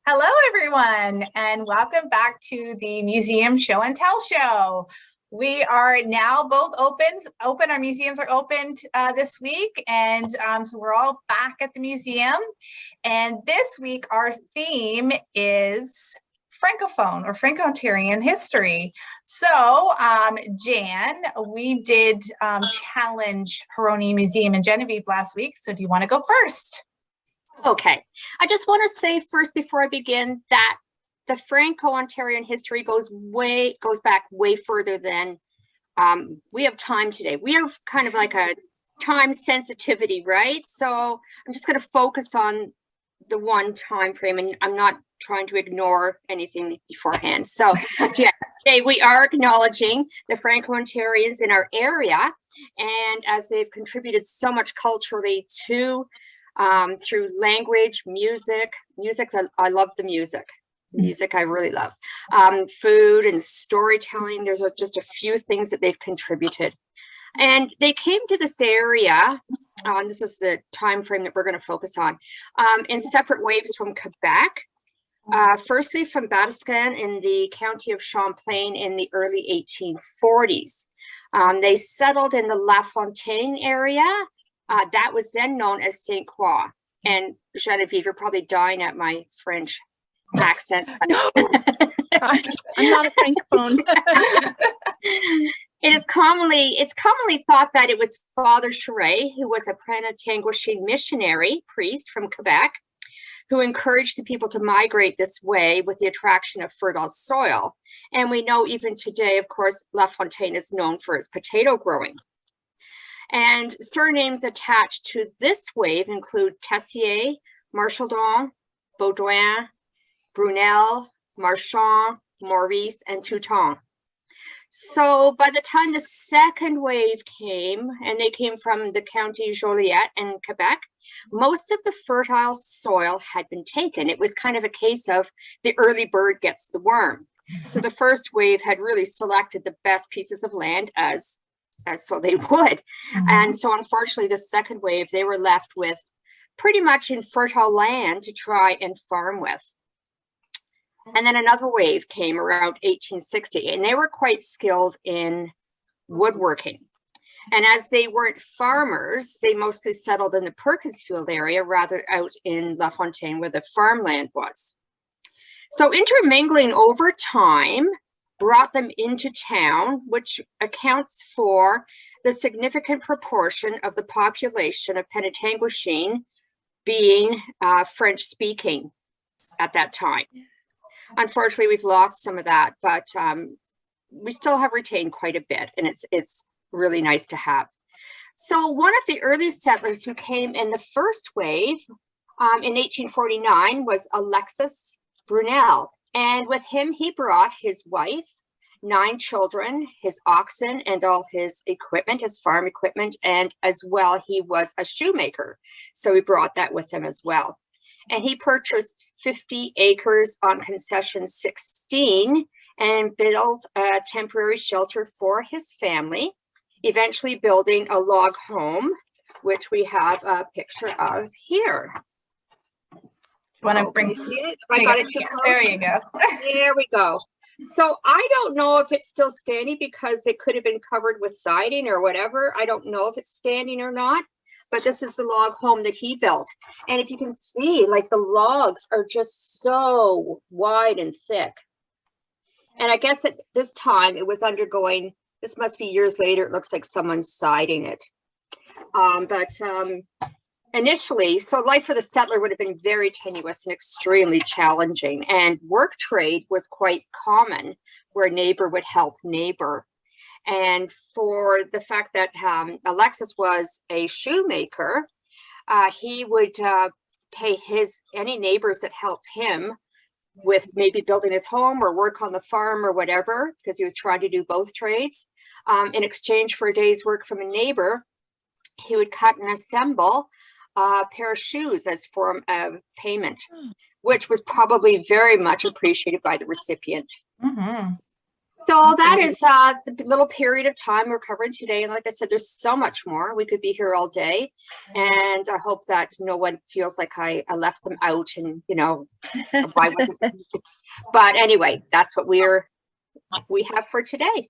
Hello, everyone, and welcome back to the Museum Show and Tell Show. We are now both open. Our museums are opened this week, and so we're all back at the museum. And this week, our theme is Francophone or Franco-Ontarian history. So, Jan, we did challenge Huronyi Museum in Genevieve last week. So, do you want to go first? Okay, I just want to say first before I begin that the Franco-Ontarian history goes back way further than we have time today. We have kind of like a time sensitivity, right? So I'm just going to focus on the one time frame, and I'm not trying to ignore anything beforehand. So yeah, today we are acknowledging the Franco-Ontarians in our area, and as they've contributed so much culturally to through language, music. I love the music. Music I really love. Food and storytelling. There's just a few things that they've contributed. And they came to this area, and this is the time frame that we're going to focus on, in separate waves from Quebec. Firstly, from Batiscan in the county of Champlain in the early 1840s. They settled in the La Fontaine area. That was then known as St. Croix. And Genevieve, you're probably dying at my French accent. No, I'm not a Francophone. It's commonly thought that it was Father Charest, who was a Penetanguishene missionary priest from Quebec, who encouraged the people to migrate this way with the attraction of fertile soil. And we know even today, of course, La Fontaine is known for its potato growing. And surnames attached to this wave include Tessier, Marchaldon, Baudouin, Brunel, Marchand, Maurice, and Touton. So by the time the second wave came, and they came from the county Joliette in Quebec, most of the fertile soil had been taken. It was kind of a case of the early bird gets the worm. So the first wave had really selected the best pieces of land as so they would. And so unfortunately, the second wave, they were left with pretty much infertile land to try and farm with. And then another wave came around 1860, and they were quite skilled in woodworking. And as they weren't farmers, they mostly settled in the Perkinsfield area rather out in La Fontaine where the farmland was. So intermingling over time brought them into town, which accounts for the significant proportion of the population of Penetanguishene being French-speaking at that time. Unfortunately, we've lost some of that, but we still have retained quite a bit, and it's really nice to have. So one of the early settlers who came in the first wave in 1849 was Alexis Brunel. And with him, he brought his wife, 9 children, his oxen, and all his equipment, his farm equipment, and as well, he was a shoemaker. So he brought that with him as well. And he purchased 50 acres on concession 16 and built a temporary shelter for his family, eventually building a log home, which we have a picture of here. Want to bring it? I got it too close. There you go. There we go. So I don't know if it's still standing because it could have been covered with siding or whatever. I don't know if it's standing or not, but this is the log home that he built. And if you can see, like the logs are just so wide and thick. And I guess at this time it was undergoing, this must be years later, it looks like someone's siding it. Initially, so life for the settler would have been very tenuous and extremely challenging, and work trade was quite common where neighbor would help neighbor. And for the fact that Alexis was a shoemaker, he would pay any neighbors that helped him with maybe building his home or work on the farm or whatever, because he was trying to do both trades. In exchange for a day's work from a neighbor, he would cut and assemble a pair of shoes as form of payment, which was probably very much appreciated by the recipient. So that is the little period of time we're covering today. And like I said, there's so much more. We could be here all day. And I hope that no one feels like I left them out and, you know, why wasn't. But anyway, that's what we have for today.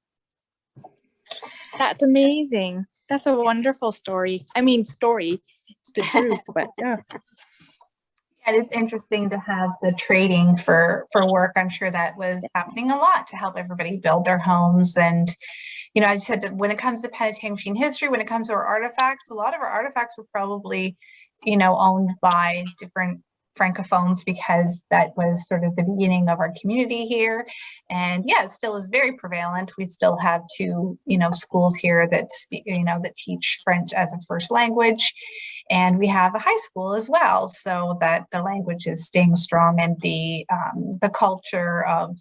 That's amazing. That's a wonderful story. I mean, story. It's the truth, but yeah. And it's interesting to have the trading for work. I'm sure that was happening a lot to help everybody build their homes. And, you know, I said that when it comes to Penetanguishene history, when it comes to our artifacts, a lot of our artifacts were probably, you know, owned by different Francophones, because that was sort of the beginning of our community here. And yeah, it still is very prevalent. We still have two, you know, schools here that speak, you know, that teach French as a first language. And we have a high school as well, so that the language is staying strong, and the culture of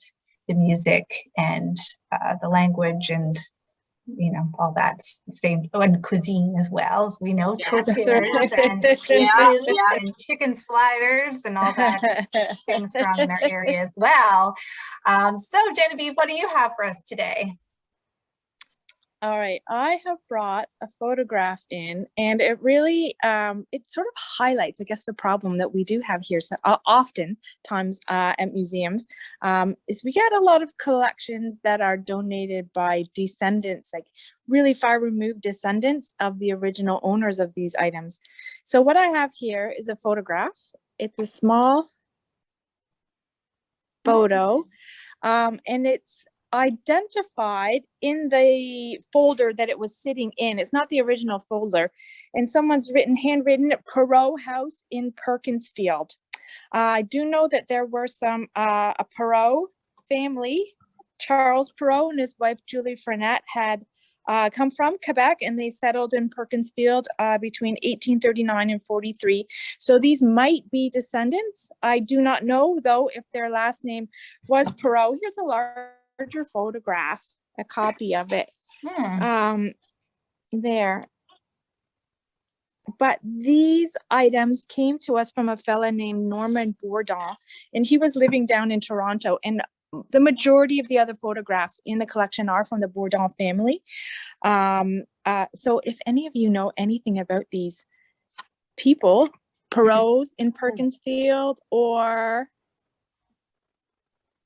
the music and the language and, you know, all that's staying, and cuisine as well. So we know tortillas and and chicken sliders and all that staying strong in our area as well. So Genevieve, what do you have for us today? All right, I have brought a photograph in, and it really, it sort of highlights, I guess, the problem that we do have here so, often times at museums, is we get a lot of collections that are donated by descendants, like really far removed descendants of the original owners of these items. So what I have here is a photograph. It's a small photo, and it's identified in the folder that it was sitting in. It's not the original folder, and someone's handwritten Perot House in Perkinsfield. I do know that there were some a Perot family. Charles Perot and his wife Julie Frenette had come from Quebec, and they settled in Perkinsfield between 1839 and 43. So these might be descendants. I do not know though if their last name was Perot. Here's a larger photograph, a copy of it there. But these items came to us from a fella named Norman Bourdon, and he was living down in Toronto, and the majority of the other photographs in the collection are from the Bourdon family. So if any of you know anything about these people, Perots in Perkinsfield or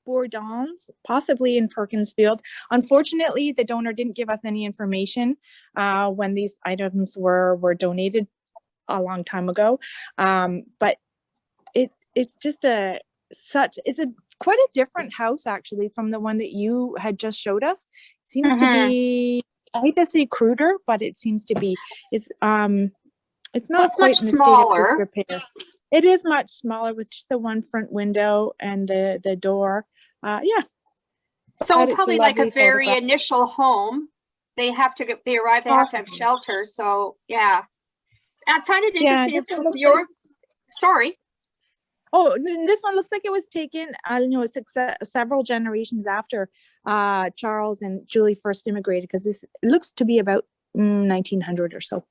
Bourdons, possibly in Perkinsfield. Unfortunately, the donor didn't give us any information when these items were donated a long time ago. But it's just it's quite a different house actually from the one that you had just showed us. It seems to be, I hate to say cruder, but it seems to be, it's not quite in the smaller. State of disrepair. It is much smaller with just the one front window and the door. Yeah. So probably like a very initial home. They have to have shelter. So yeah. I find it interesting. Yeah, sorry. Oh, this one looks like it was taken, I don't know, several generations after Charles and Julie first immigrated, because this looks to be about 1900 or so.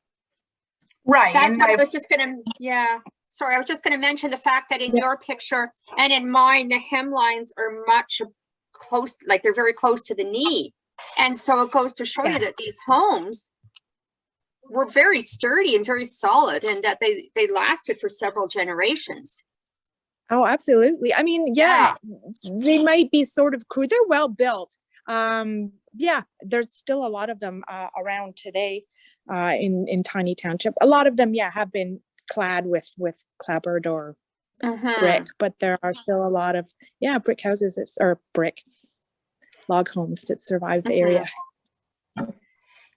Right. That's what I was just going to, sorry, I was just going to mention the fact that in your picture and in mine, the hemlines are much close, like they're very close to the knee. And so it goes to show you that these homes were very sturdy and very solid, and that they lasted for several generations. Oh, absolutely. I mean, they might be sort of crude. They're well built. There's still a lot of them around today in Tiny Township. A lot of them, have been clad with clapboard or brick, but there are still a lot of brick houses or brick log homes that survive the area.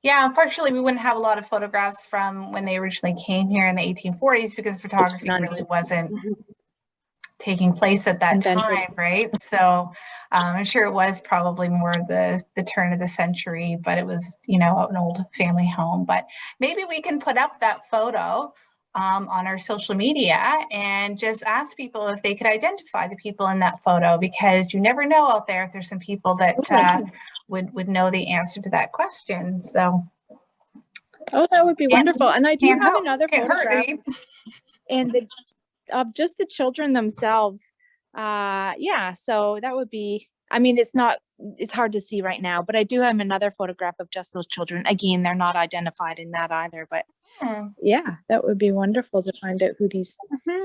Yeah, unfortunately, we wouldn't have a lot of photographs from when they originally came here in the 1840s, because photography really wasn't taking place at that time, right? So I'm sure it was probably more the turn of the century, but it was, an old family home. But maybe we can put up that photo on our social media and just ask people if they could identify the people in that photo, because you never know out there if there's some people that would know the answer to that question. So that would be wonderful. And I do have another photograph and of just the children themselves. So that would be I mean, it's hard to see right now, but I do have another photograph of just those children. Again, they're not identified in that either, but yeah, that would be wonderful to find out who these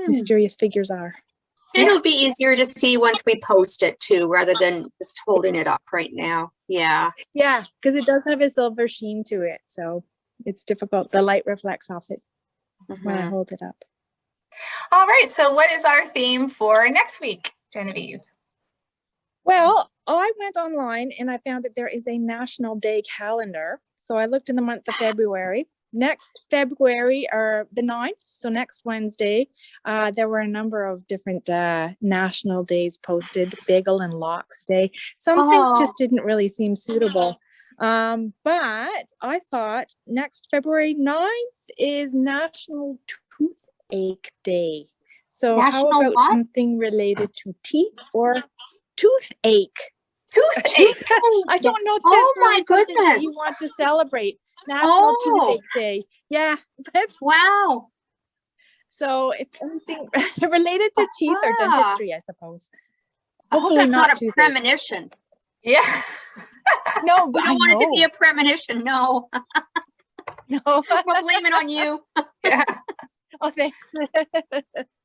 mysterious figures are. It'll be easier to see once we post it too, rather than just holding it up right now. Yeah. Yeah, because it does have a silver sheen to it, so it's difficult. The light reflects off it when I hold it up. All right, so what is our theme for next week, Genevieve? Well, I went online and I found that there is a National Day calendar. So I looked in the month of February. Next February, or the 9th, so next Wednesday, there were a number of different national days posted. Bagel and Lox Day. Some things just didn't really seem suitable. But I thought next February 9th is National Toothache Day. So how about something related to teeth or toothache? Toothache. I don't know if that's really something that you goodness. want to celebrate. National Toothache Day. Yeah. Wow. So if anything related to teeth or dentistry, I suppose. I hope Hopefully that's not a toothache. premonition. Yeah. No, We don't want it to be a premonition. No. No. We'll blame it on you. Yeah. Oh, thanks.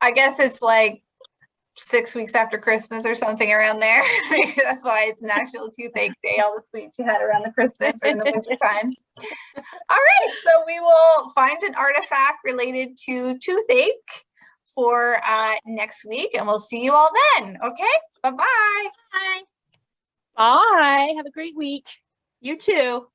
I guess it's like 6 weeks after Christmas or something around there. That's why it's National Toothache Day, all the sweets you had around the Christmas or in the winter time. All right, so we will find an artifact related to toothache for next week, and we'll see you all then. Okay, bye-bye. Bye. Bye. Have a great week. You too.